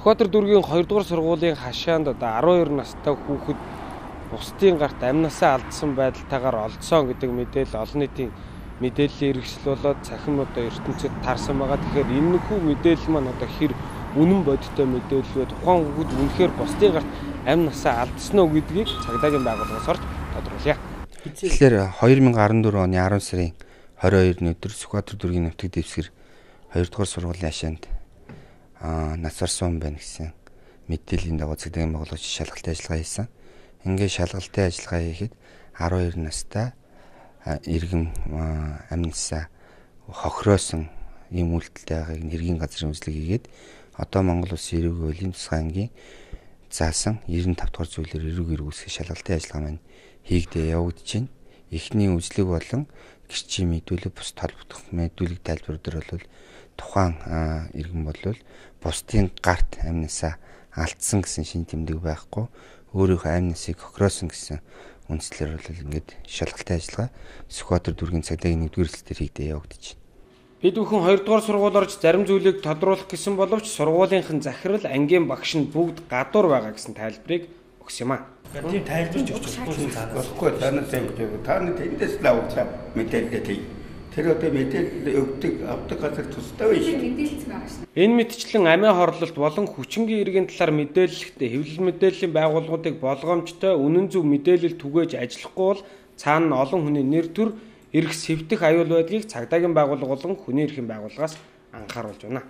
Сүхбаатар дүүргийн 2 дугаар сургуулийн хашаанд 12 настай хүүхэд бусдын гарт амнасаа алдсан байдалтайгаар олдсон гэдэг мэдээлэл олон нийтийн мэдээллийн хэрэгсэл болоод цахим ертөнцид таарсан байгаа. Тэгэхээр энэхүү мэдээлэл маань хэр үнэн бодиттой мэдээлэл вэ? Тухайн хүүхэд үнэхээр бусдын гарт амнасаа алдсан уу гэдгийг цагдаагийн байгууллагаас орж тодорхойлъя. Тэгэхээр 2014 оны 10 сарын 22-ны өдөр Сүхбаатар дүүргийн нутаг дэвсгэр 2 дугаар сургуулийн хашаанд нас барсан байна гэсэн мэдээллийн дагуу цагдаагийн байгууллагч шалгалтын ажиллагаа хийсэн. Ингээд шалгалтын ажиллагаа хийхэд 12 настай иргэн амнасаа хохироосон ийм үйлдэлтэй байгааг нэргийн газрын үзлэг хийгээд одоо Монгол Улсын эрүүгийн хуулийн тусгай ангийн заасан 95 дугаар зүйлээр эрүүг үүсгэх шалгалтын ажиллагаа маань хийгдээ явагдаж байна. Эхний үзлэг болон гэрчийн мэдүүлэг бус толбогдох мэдүүлэг тайлбар дээр бол тухайн иргэн бол бусдын гарт амнасаа алдсан гэсэн шин тэмдэг байхгүй өөрийнхөө амнасыг хохироосон гэсэн үндслээр бол ингээд шалгалтын ажиллагаа Сүхбаатар дүүргийн цагдаагийн 1-р хэсгээр хийгдээ явагдаж байна. Бид бүхэн 2 дугаар сургууль орж зарим зүйлийг тодруулах гэсэн боловч сургуулийнхан захирал ангийн багш нь бүгд гадуур байгаа гэсэн тайлбарыг өгсөн юм аа. Тийм тайлбарч өгч болохгүй танаас юм. Та нэг эндээс л авах мэдээлэл тий. Тэр одоо мэдээлэл авдаг газар тустай байна шүү. Мэдээлэл байгаа шин. Энэ мэтчлэн амиа хорлолт болон хүчингийн иргэн талаар мэдээлэлтэй хэвлэл мэдээллийн байгууллагуудыг болгоомжтой үнэн зөв мэдээлэл түгээж ажиллахгүй бол цаана олон хүний нэр төр эрх сэвтэх аюул байдгийг цагдаагийн байгууллага болон хүний эрхийн байгууллагаас анхааруулж байна.